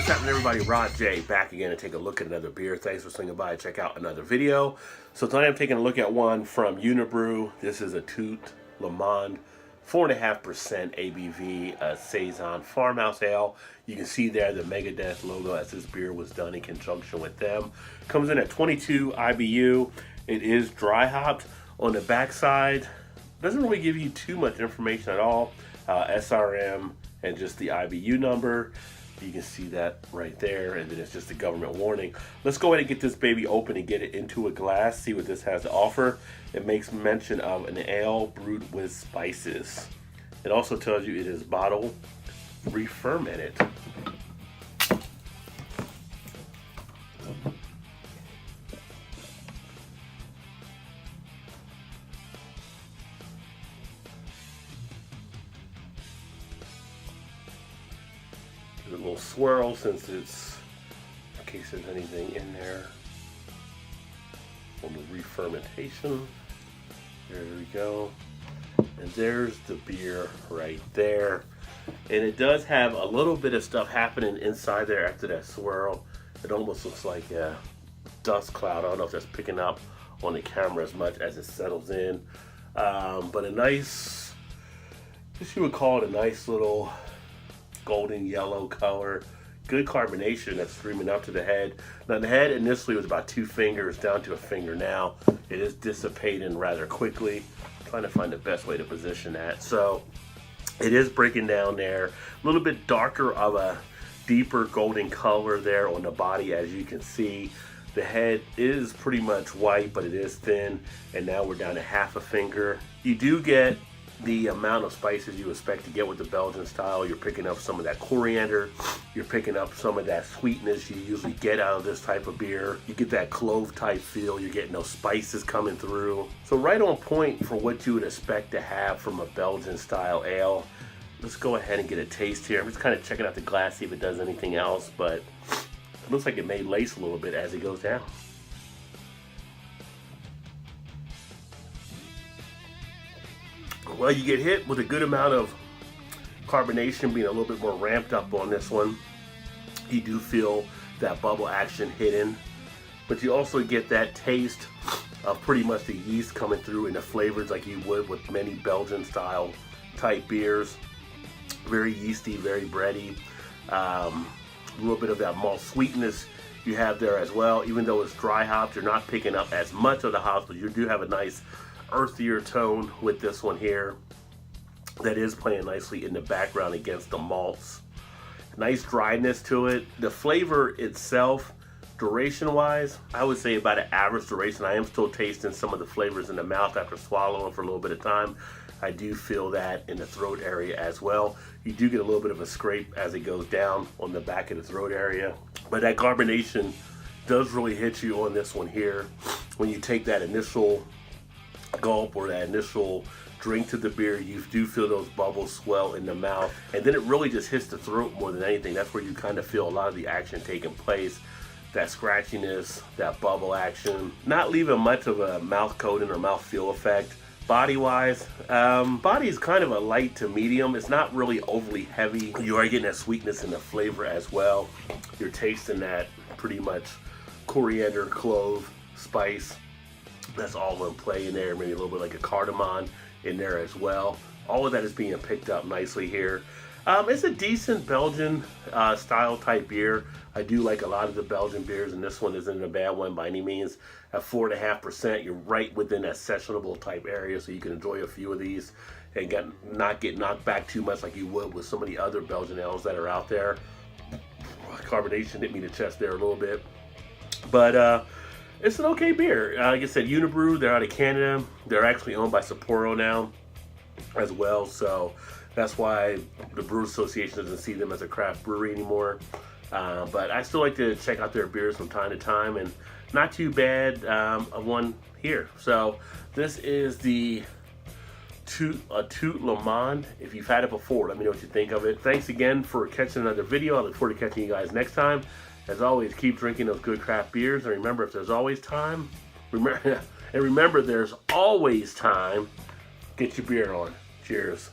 What's happening, everybody? Rod J back again to take a look at another beer. Thanks for swinging by and check out another video. So tonight I'm taking a look at one from Unibroue. This is a Tout Monde, 4.5% ABV Saison Farmhouse Ale. You can see there the Megadeth logo as this beer was done in conjunction with them. Comes in at 22 IBU. It is dry hopped. On the backside, doesn't really give you too much information at all. SRM and just the IBU number. You can see that right there, and then it's just a government warning. Let's go ahead and get this baby open and get it into a glass, see what this has to offer. It makes mention of an ale brewed with spices. It also tells you it is bottle re-fermented. A little swirl since it's, in case there's anything in there on the re-fermentation. There we go. And there's the beer right there. And it does have a little bit of stuff happening inside there after that swirl. It almost looks like a dust cloud. I don't know if that's picking up on the camera as much as it settles in. But a nice, I guess you would call it a nice little golden yellow color. Good carbonation that's streaming up to the head. Now the head initially was about 2 fingers down to a finger now. It is dissipating rather quickly. I'm trying to find the best way to position that. So it is breaking down there. A little bit darker of a deeper golden color there on the body, as you can see. The head is pretty much white, but it is thin. And now we're down to half a finger. You do get the amount of spices you expect to get with the Belgian style. You're picking up some of that coriander. You're picking up some of that sweetness you usually get out of this type of beer. You get that clove type feel. You're getting those spices coming through. So right on point for what you would expect to have from a Belgian style ale. Let's go ahead and get a taste here. I'm just kind of checking out the glass, see if it does anything else, but it looks like it may lace a little bit as it goes down. Well, you get hit with a good amount of carbonation being a little bit more ramped up on this one. You do feel that bubble action hidden, but you also get that taste of pretty much the yeast coming through in the flavors like you would with many Belgian style type beers. Very yeasty, very bready. A little bit of that malt sweetness you have there as well. Even though it's dry hopped, you're not picking up as much of the hops, but you do have a nice earthier tone with this one here that is playing nicely in the background against the malts. Nice dryness to it. The flavor itself, duration wise, I would say about an average duration. I am still tasting some of the flavors in the mouth after swallowing for a little bit of time. I do feel that in the throat area as well. You do get a little bit of a scrape as it goes down on the back of the throat area, but that carbonation does really hit you on this one here. When you take that initial gulp or that initial drink to the beer, you do feel those bubbles swell in the mouth, and then it really just hits the throat more than anything. That's where you kind of feel a lot of the action taking place. That scratchiness, that bubble action, not leaving much of a mouth coating or mouth feel effect. Body wise, body is kind of a light to medium. It's not really overly heavy. You are getting that sweetness and the flavor as well. You're tasting that pretty much coriander, clove, spice. That's all in play in there. Maybe a little bit like a cardamom in there as well. All of that is being picked up nicely here. It's a decent Belgian style type beer. I do like a lot of the Belgian beers, and this one isn't a bad one by any means. At 4.5%, you're right within that sessionable type area, so you can enjoy a few of these and not get knocked back too much like you would with some of the other Belgian ales that are out there. Carbonation hit me in the chest there a little bit, but it's an okay beer. Like I said, Unibroue, they're out of Canada. They're actually owned by Sapporo now as well, so that's why the Brewers Association doesn't see them as a craft brewery anymore. But I still like to check out their beers from time to time, and not too bad of one here. So this is the Tout Monde. If you've had it before, let me know what you think of it. Thanks again for catching another video. I look forward to catching you guys next time. As always, keep drinking those good craft beers, and remember, if there's always time, remember there's always time. Get your beer on. Cheers.